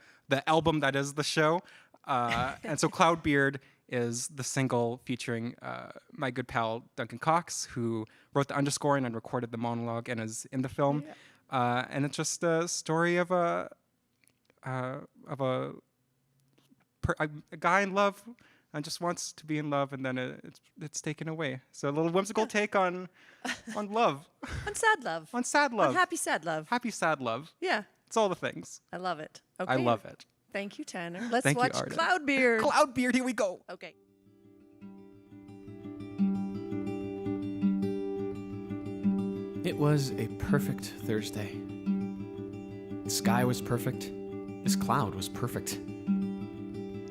K: album that is the show. And so Cloudbeard is the single featuring my good pal Duncan Cox, who wrote the underscoring and recorded the monologue and is in the film. And it's just a story of a guy in love and just wants to be in love, and then it's taken away. So a little whimsical take on love.
B: On sad love.
K: On sad love.
B: On happy sad love.
K: Happy sad love.
B: Yeah.
K: It's all the things.
B: I love it. Okay.
K: I love it.
B: Thank you, Tanner. Let's
K: Thank you,
B: watch
K: Ardith.
B: Cloudbeard.
K: Cloudbeard, here we go.
B: Okay.
R: It was a perfect Thursday. The sky was perfect. This cloud was perfect.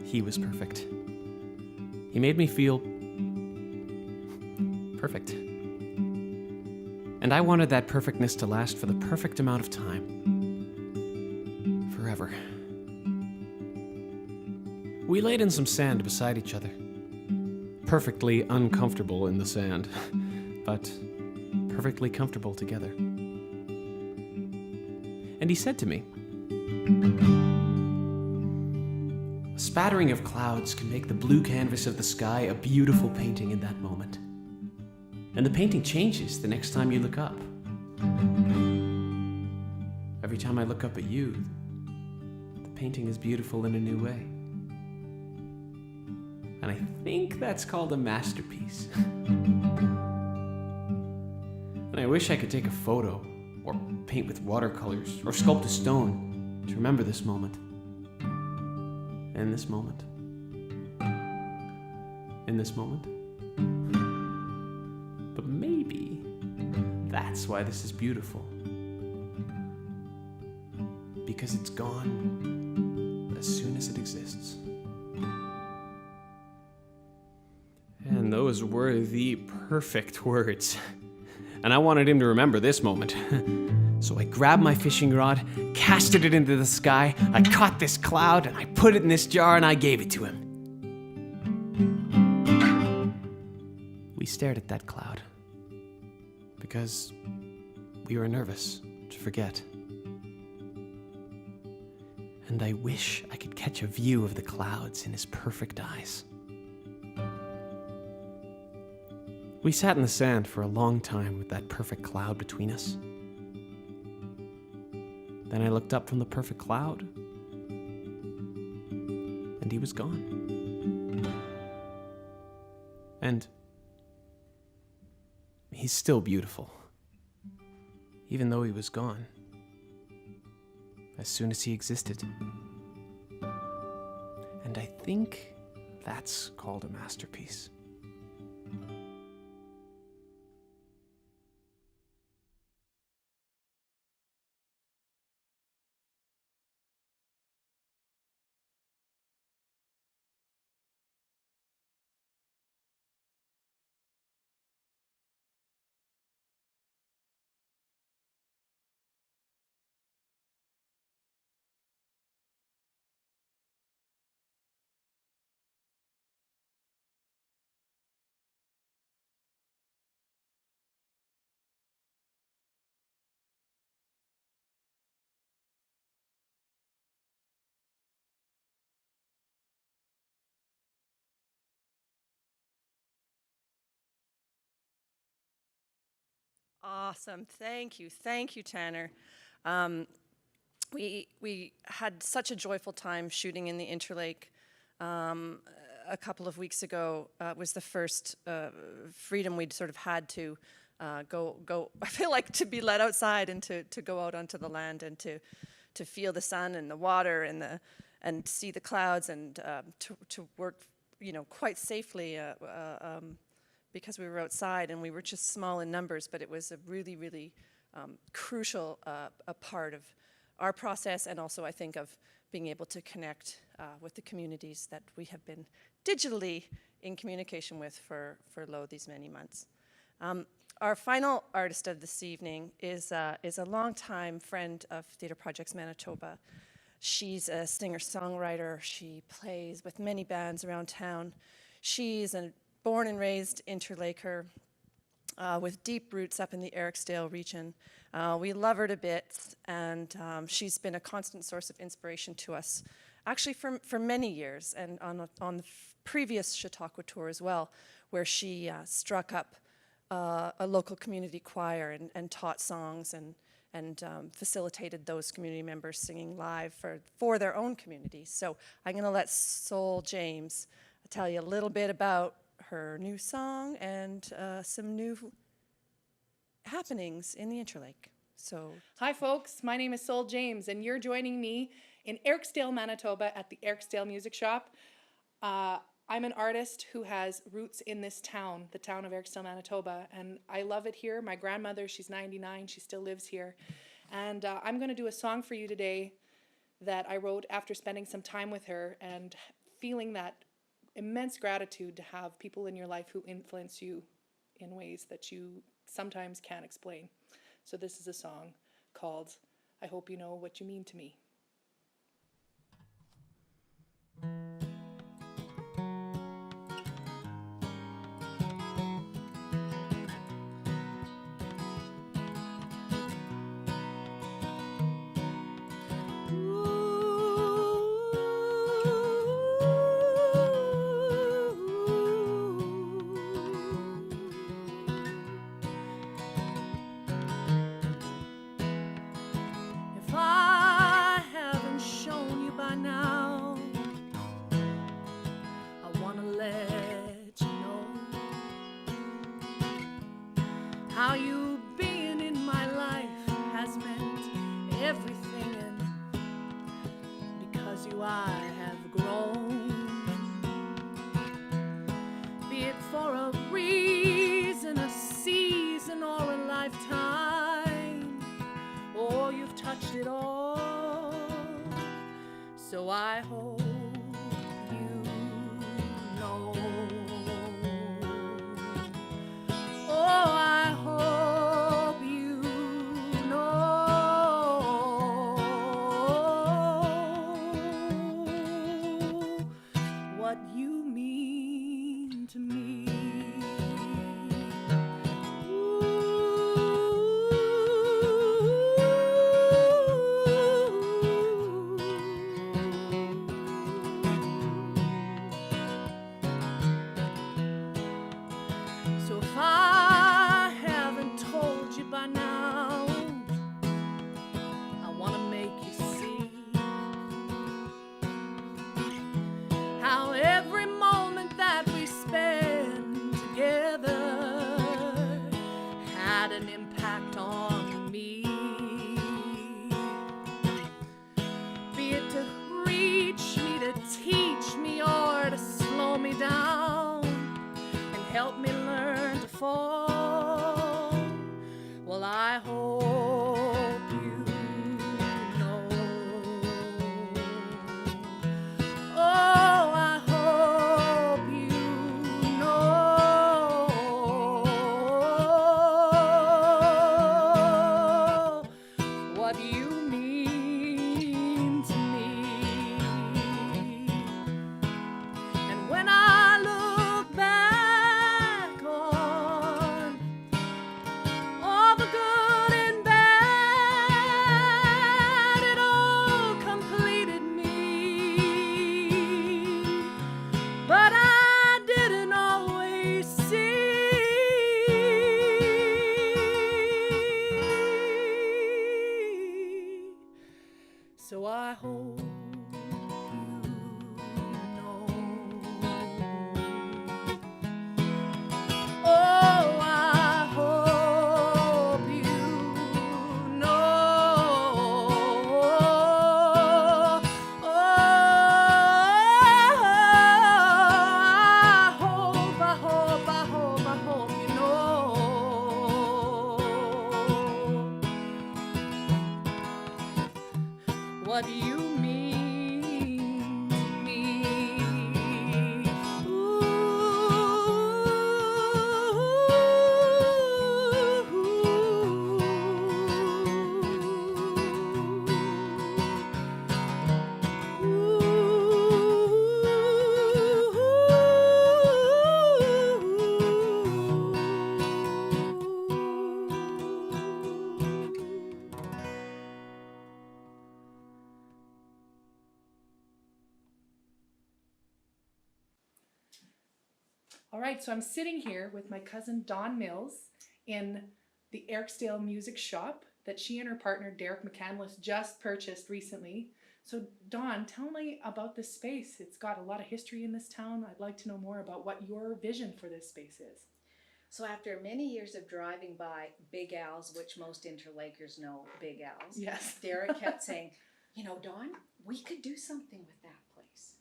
R: He was perfect. He made me feel perfect. And I wanted that perfectness to last for the perfect amount of time. Forever. We laid in some sand beside each other. Perfectly uncomfortable in the sand, but perfectly comfortable together. And he said to me, "A spattering of clouds can make the blue canvas of the sky a beautiful painting in that moment. And the painting changes the next time you look up. Every time I look up at you, the painting is beautiful in a new way. And I think that's called a masterpiece. And I wish I could take a photo, or paint with watercolors, or sculpt a stone to remember this moment. And this moment. In this moment. But maybe that's why this is beautiful. Because it's gone as soon as it exists." And those were the perfect words. And I wanted him to remember this moment. So I grabbed my fishing rod, casted it into the sky, I caught this cloud, and I put it in this jar, and I gave it to him. We stared at that cloud because we were nervous to forget. And I wish I could catch a view of the clouds in his perfect eyes. We sat in the sand for a long time with that perfect cloud between us. Then I looked up from the perfect cloud, and he was gone. And he's still beautiful, even though he was gone, as soon as he existed. And I think that's called a masterpiece.
B: Awesome. Thank you, Tanner. we had such a joyful time shooting in the Interlake. A couple of weeks ago was the first freedom we'd sort of had to go. I feel like to be let outside and to go out onto the land and to feel the sun and the water and see the clouds and to work, quite safely because we were outside and we were just small in numbers. But it was a really, really crucial a part of our process, and also I think of being able to connect with the communities that we have been digitally in communication with for these many months. Our final artist of this evening is a longtime friend of Theatre Projects Manitoba. She's a singer-songwriter. She plays with many bands around town. She's a born and raised Interlaker with deep roots up in the Eriksdale region. We love her to bits, and she's been a constant source of inspiration to us, actually for many years, and on the previous Chautauqua tour as well, where she struck up a local community choir and taught songs and facilitated those community members singing live for their own communities. So I'm going to let Sol James tell you a little bit about her new song and some new happenings in the Interlake. So,
S: hi folks, my name is Sol James, and you're joining me in Eriksdale, Manitoba at the Eriksdale Music Shop. I'm an artist who has roots in this town, the town of Eriksdale, Manitoba, and I love it here. My grandmother, she's 99, she still lives here. And I'm going to do a song for you today that I wrote after spending some time with her and feeling that immense gratitude to have people in your life who influence you in ways that you sometimes can't explain. So this is a song called I Hope You Know What You Mean to Me. How you being in my life has meant everything, and because you I have grown. Be it for a reason, a season, or a lifetime, or you've touched it all. So I hope you know. Oh, I hope you know what you mean to me.
Q: What do you mean to me?
S: All right, so I'm sitting here with my cousin Dawn Mills in the Ericasdale Music Shop that she and her partner Derek McCandless just purchased recently. So Dawn, tell me about this space. It's got a lot of history in this town. I'd like to know more about what your vision for this space is.
T: So after many years of driving by Big Al's, which most Interlakers know Big Al's,
S: yes,
T: Derek kept saying, you know, Dawn, we could do something with that place.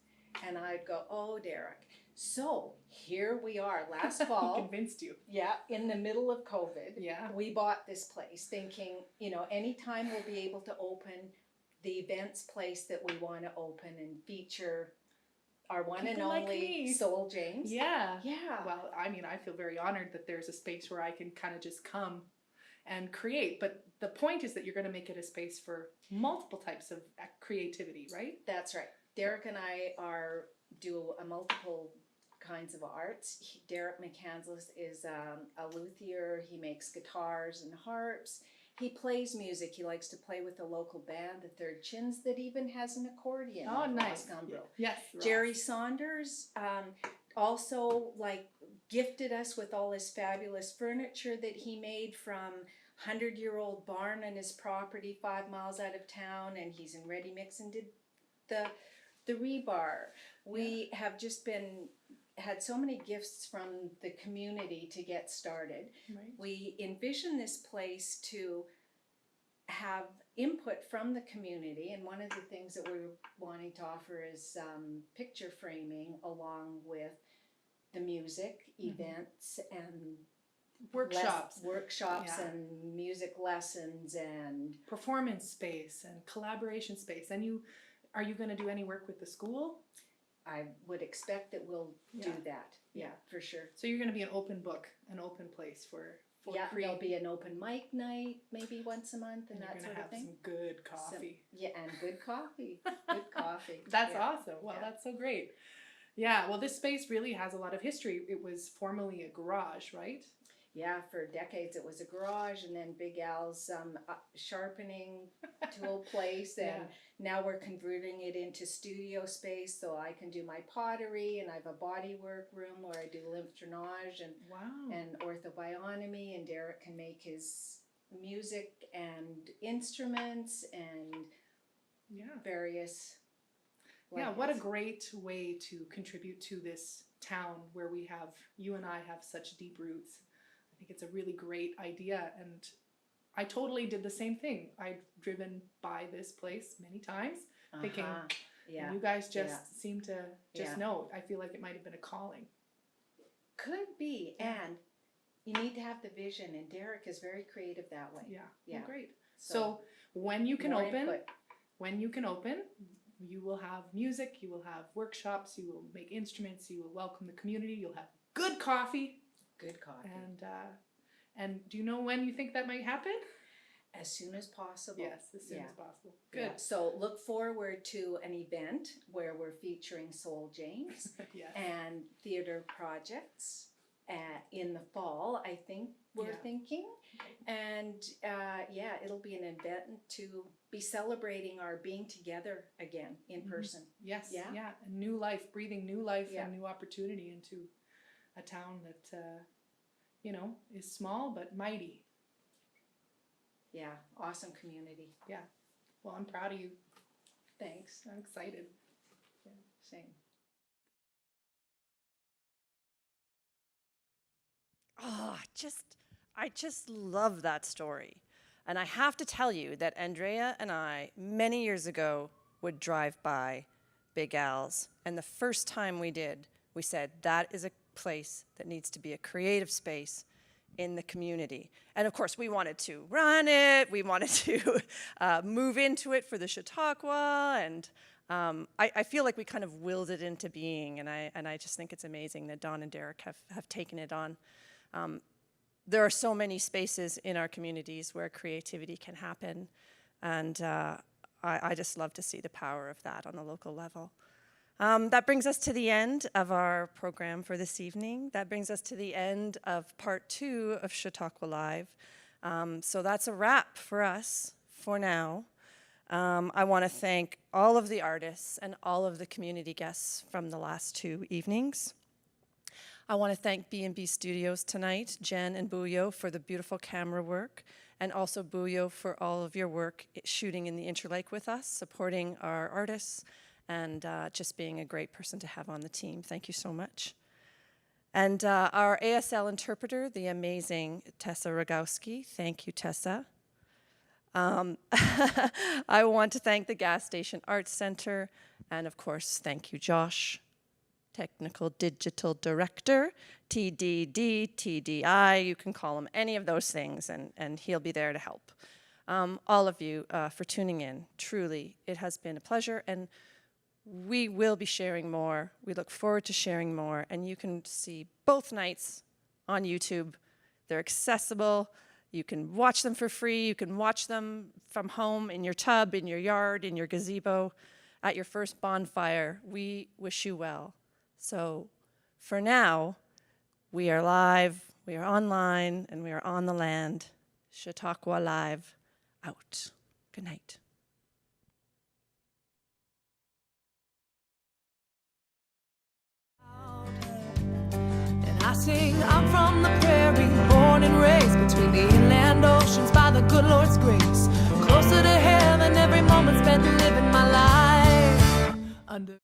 T: And I'd go, oh, Derek. So here we are last fall.
S: He convinced you.
T: Yeah, in the middle of COVID.
S: Yeah.
T: We bought this place thinking, you know, anytime we'll be able to open the events place that we want to open and feature our one
S: People
T: and
S: like
T: only
S: me.
T: Soul James.
S: Yeah.
T: Yeah.
S: Well, I mean, I feel very honored that there's a space where I can kind of just come and create. But the point is that you're going to make it a space for multiple types of creativity, right?
T: That's right. Derek and I do multiple kinds of arts. Derek McCandless is a luthier. He makes guitars and harps. He plays music. He likes to play with the local band, the Third Chins, that even has an accordion.
S: Oh, nice. Yes.
T: Jerry Saunders also gifted us with all his fabulous furniture that he made from 100-year-old barn on his property 5 miles out of town, and he's in ready mix and did the rebar. We have just had so many gifts from the community to get started.
S: Right.
T: We envision this place to have input from the community, and one of the things that we're wanting to offer is picture framing along with the music, events, and
S: workshops
T: yeah. And music lessons and
S: performance space and collaboration space. And are you going to do any work with the school?
T: I would expect that we'll do that. Yeah, for sure.
S: So you're going to be an open book, an open place for
T: there'll be an open mic night maybe once a month and that sort of thing.
S: Some good coffee.
T: And good coffee. Good coffee.
S: That's awesome. Well, that's so great. Yeah, well, this space really has a lot of history. It was formerly a garage, right?
T: Yeah, for decades it was a garage, and then Big Al's sharpening tool place, and now we're converting it into studio space so I can do my pottery, and I have a bodywork room where I do lymph drainage and orthobionomy, and Derek can make his music and instruments and various...
S: Yeah, what a great way to contribute to this town where you and I have such deep roots. I think it's a really great idea, and I totally did the same thing. I've driven by this place many times thinking, you guys just seem to just know. I feel like it might have been a calling.
T: Could be, and you need to have the vision, and Derek is very creative that way.
S: Yeah.
T: Well,
S: great. So when you can open, you will have music, you will have workshops, you will make instruments, you will welcome the community, you'll have good coffee.
T: Good coffee.
S: And do you know when you think that might happen?
T: As soon as possible.
S: Yes, as soon as possible. Good.
T: Yeah. So look forward to an event where we're featuring Soul James and theater projects in the fall, I think we're thinking. And it'll be an event to be celebrating our being together again in person.
S: Yes. Yeah. A new life, breathing new life and new opportunity into a town that, is small but mighty.
T: Yeah, awesome community.
S: Yeah. Well, I'm proud of you. Thanks. I'm excited. Yeah, same.
B: Oh, I just love that story. And I have to tell you that Andraea and I, many years ago, would drive by Big Al's. And the first time we did, we said, that is a place that needs to be a creative space in the community. And of course, we wanted to run it. We wanted to move into it for the Chautauqua. And I feel like we kind of willed it into being. And I just think it's amazing that Don and Derek have taken it on. There are so many spaces in our communities where creativity can happen, and I just love to see the power of that on a local level. That brings us to the end of our program for this evening. That brings us to the end of part 2 of Chautauqua Live. So that's a wrap for us for now. I want to thank all of the artists and all of the community guests from the last 2 evenings. I want to thank B&B Studios tonight, Jen and Buyo, for the beautiful camera work, and also Buyo for all of your work shooting in the Interlake with us, supporting our artists, and just being a great person to have on the team. Thank you so much. And our ASL interpreter, the amazing Tessa Rogowski. Thank you, Tessa. I want to thank the Gas Station Arts Center, and of course, thank you, Josh, Technical Digital Director, TDD, TDI, you can call him any of those things, and he'll be there to help. All of you for tuning in. Truly, it has been a pleasure, and we will be sharing more. We look forward to sharing more, and you can see both nights on YouTube. They're accessible. You can watch them for free. You can watch them from home, in your tub, in your yard, in your gazebo, at your first bonfire. We wish you well. So for now, we are live, we are online, and we are on the land. Chautauqua Live, out. Good night.
Q: And I sing, I'm from the prairie, born and raised between the inland oceans by the good Lord's grace. Closer to heaven, every moment spent living my life under.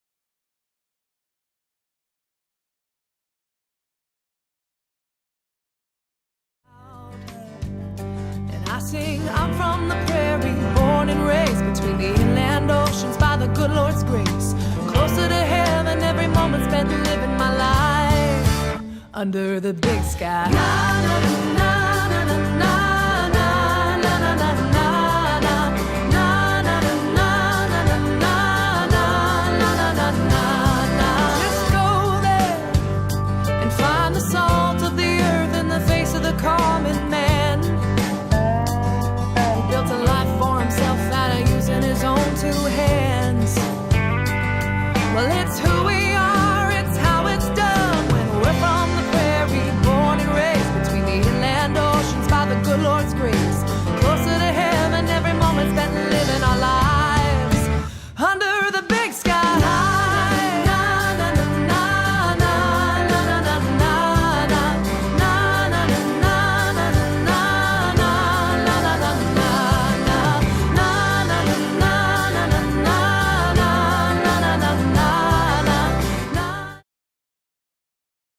Q: I sing, I'm from the prairie, born and raised between the inland oceans by the good Lord's grace. Closer to heaven, every moment spent living my life under the big sky. Na, na, na, na, na, na, na, na, na, na, na. Just go there and find the salt of the earth in the face of the common man. Built a life for himself out of using his own 2 hands. Well, it's who we are, it's how it's done when we're from the prairie, born and raised between the inland oceans by the good Lord's grace. Closer to heaven, every moment spent living our lives under the big sky.